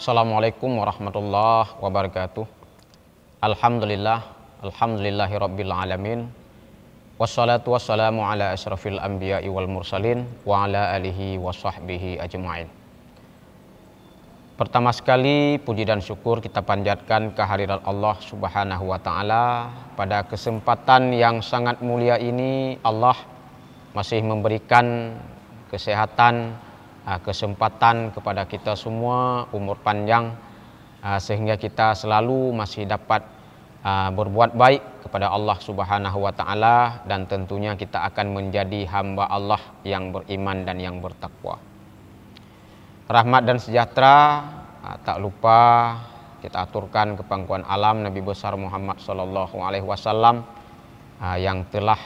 Assalamualaikum warahmatullahi wabarakatuh. Alhamdulillahirabbil alamin. Wassalatu wassalamu ala asyrafil anbiya'i wal mursalin wa ala alihi wa sahbihi ajma'in. Pertama sekali puji dan syukur kita panjatkan kehadirat Allah Subhanahu wa taala. Pada kesempatan yang sangat mulia ini Allah masih memberikan kesehatan, kesempatan kepada kita semua, umur panjang, sehingga kita selalu masih dapat berbuat baik kepada Allah Subhanahu wa taala, dan tentunya kita akan menjadi hamba Allah yang beriman dan yang bertakwa. Rahmat dan sejahtera tak lupa kita aturkan ke pangkuan alam Nabi besar Muhammad sallallahu alaihi wasallam yang telah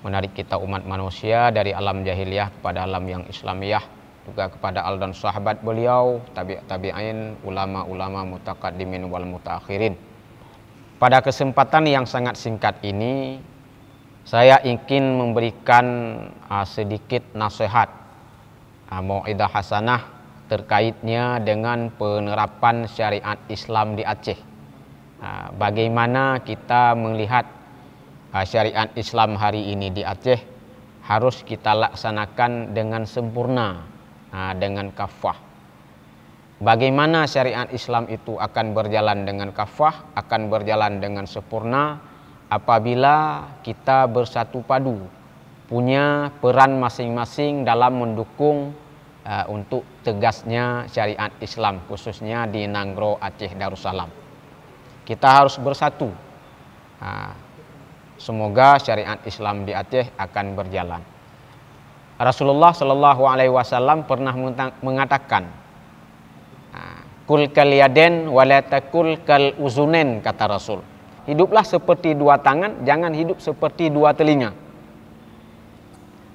menarik kita umat manusia dari alam jahiliyah kepada alam yang Islamiyah, juga kepada al dan sahabat beliau, tabi'in, ulama-ulama mutaqaddimin wal mutaakhirin. Pada kesempatan yang sangat singkat ini, saya ingin memberikan sedikit nasihat, mau'idah hasanah terkaitnya dengan penerapan syariat Islam di Aceh. Bagaimana kita melihat syariat Islam hari ini di Aceh harus kita laksanakan dengan sempurna, dengan kafah. Bagaimana syariat Islam itu akan berjalan dengan kafah, akan berjalan dengan sempurna apabila kita bersatu padu, punya peran masing-masing dalam mendukung untuk tegasnya syariat Islam, khususnya di Nanggro Aceh Darussalam. Kita harus bersatu. Semoga syariat Islam di Aceh akan berjalan. Rasulullah Shallallahu Alaihi Wasallam pernah mengatakan, "Kul kal yaden walatakul kal uzunen," kata Rasul. Hiduplah seperti dua tangan, jangan hidup seperti dua telinga.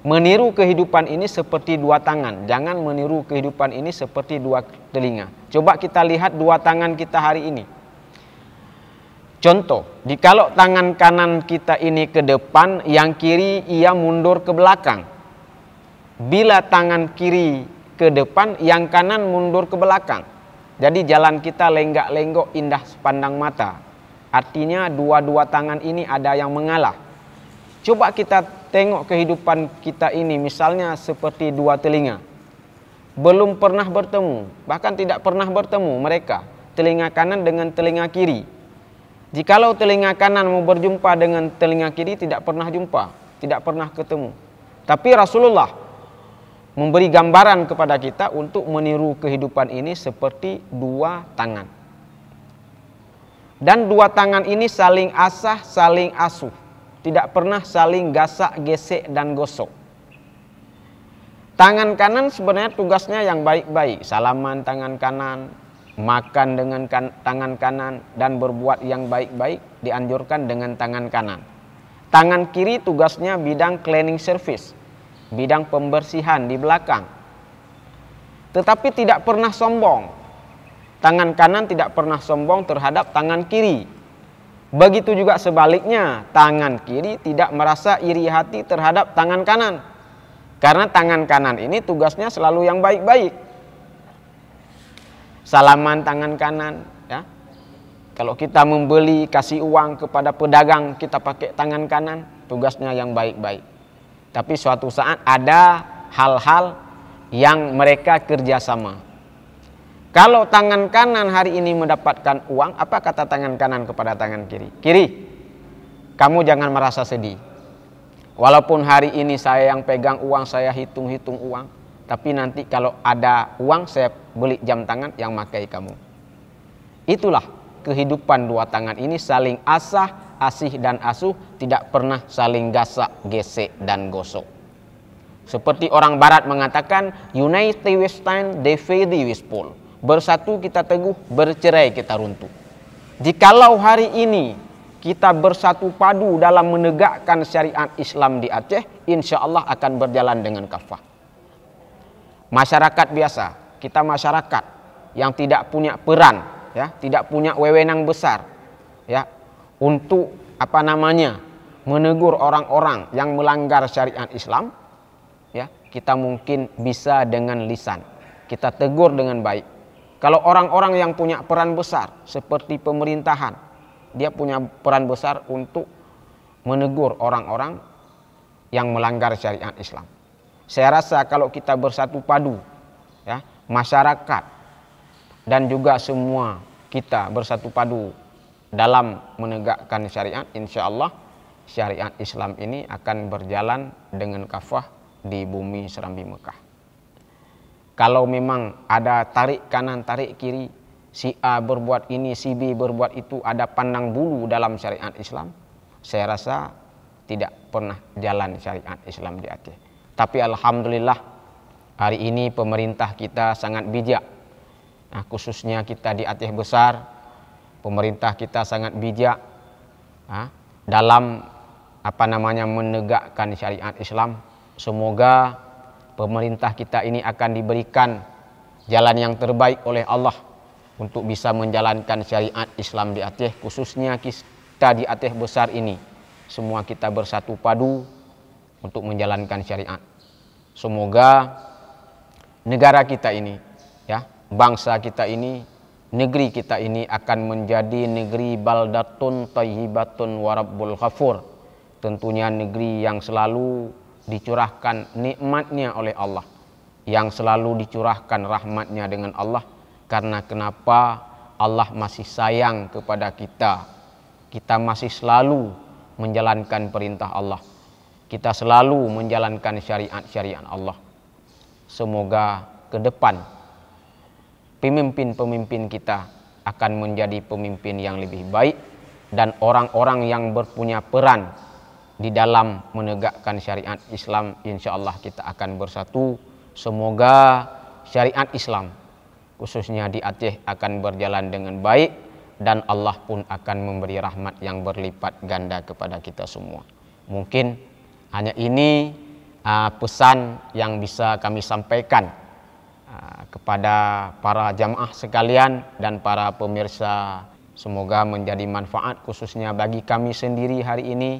Meniru kehidupan ini seperti dua tangan, jangan meniru kehidupan ini seperti dua telinga. Coba kita lihat dua tangan kita hari ini. Contoh, jikalau tangan kanan kita ini ke depan, yang kiri ia mundur ke belakang. Bila tangan kiri ke depan, yang kanan mundur ke belakang. Jadi jalan kita lenggak-lenggok indah sepandang mata. Artinya dua-dua tangan ini ada yang mengalah. Coba kita tengok kehidupan kita ini misalnya seperti dua telinga. Belum pernah bertemu, bahkan tidak pernah bertemu mereka, telinga kanan dengan telinga kiri. Jikalau telinga kanan mau berjumpa dengan telinga kiri, tidak pernah jumpa, tidak pernah ketemu. Tapi Rasulullah memberi gambaran kepada kita untuk meniru kehidupan ini seperti dua tangan. Dan dua tangan ini saling asah, saling asuh. Tidak pernah saling gasak, gesek, dan gosok. Tangan kanan sebenarnya tugasnya yang baik-baik. Salaman tangan kanan, makan dengan tangan kanan, dan berbuat yang baik-baik dianjurkan dengan tangan kanan. Tangan kiri tugasnya bidang cleaning service, bidang pembersihan di belakang. Tetapi tidak pernah sombong. Tangan kanan tidak pernah sombong terhadap tangan kiri. Begitu juga sebaliknya, tangan kiri tidak merasa iri hati terhadap tangan kanan. Karena tangan kanan ini tugasnya selalu yang baik-baik. Salaman tangan kanan, ya. Kalau kita membeli, kasih uang kepada pedagang, kita pakai tangan kanan, tugasnya yang baik-baik. Tapi suatu saat ada hal-hal yang mereka kerjasama. Kalau tangan kanan hari ini mendapatkan uang, apa kata tangan kanan kepada tangan kiri? Kiri, kamu jangan merasa sedih. Walaupun hari ini saya yang pegang uang, saya hitung-hitung uang, tapi nanti kalau ada uang saya beli jam tangan yang makai kamu. Itulah kehidupan dua tangan ini, saling asah, asih dan asuh, tidak pernah saling gasak, gesek dan gosok. Seperti orang barat mengatakan, unite we stand, divide we fall. Bersatu kita teguh, bercerai kita runtuh. Jikalau hari ini kita bersatu padu dalam menegakkan syariat Islam di Aceh, insya Allah akan berjalan dengan kafah. Masyarakat biasa, kita masyarakat yang tidak punya peran, ya, tidak punya wewenang besar, ya, untuk menegur orang-orang yang melanggar syariat Islam, ya, kita mungkin bisa dengan lisan, kita tegur dengan baik. Kalau orang-orang yang punya peran besar seperti pemerintahan, dia punya peran besar untuk menegur orang-orang yang melanggar syariat Islam. Saya rasa kalau kita bersatu padu, ya, masyarakat dan juga semua kita bersatu padu dalam menegakkan syariat, insya Allah syariat Islam ini akan berjalan dengan kafah di bumi Serambi Mekah. Kalau memang ada tarik kanan, tarik kiri, si A berbuat ini, si B berbuat itu, ada pandang bulu dalam syariat Islam, saya rasa tidak pernah jalan syariat Islam di Aceh. Tapi alhamdulillah hari ini pemerintah kita sangat bijak. Nah, khususnya kita di Aceh Besar, pemerintah kita sangat bijak dalam menegakkan syariat Islam. Semoga pemerintah kita ini akan diberikan jalan yang terbaik oleh Allah untuk bisa menjalankan syariat Islam di Aceh, khususnya kita di Aceh Besar ini. Semua kita bersatu padu untuk menjalankan syariat. Semoga negara kita ini, ya, bangsa kita ini, negeri kita ini akan menjadi negeri baldatun thayyibatun warabbul ghafur. Tentunya negeri yang selalu dicurahkan nikmatnya oleh Allah, yang selalu dicurahkan rahmatnya dengan Allah. Karena kenapa? Allah masih sayang kepada kita. Kita masih selalu menjalankan perintah Allah. Kita selalu menjalankan syariat-syariat Allah. Semoga ke depan pemimpin-pemimpin kita akan menjadi pemimpin yang lebih baik, dan orang-orang yang berpunya peran di dalam menegakkan syariat Islam, insya Allah kita akan bersatu. Semoga syariat Islam khususnya di Aceh akan berjalan dengan baik, dan Allah pun akan memberi rahmat yang berlipat ganda kepada kita semua. Mungkin hanya ini pesan yang bisa kami sampaikan kepada para jamaah sekalian dan para pemirsa. Semoga menjadi manfaat khususnya bagi kami sendiri hari ini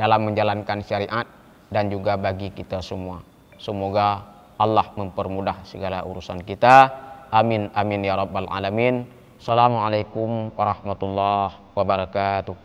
dalam menjalankan syariat, dan juga bagi kita semua. Semoga Allah mempermudah segala urusan kita. Amin amin ya rabbal alamin. Assalamualaikum warahmatullahi wabarakatuh.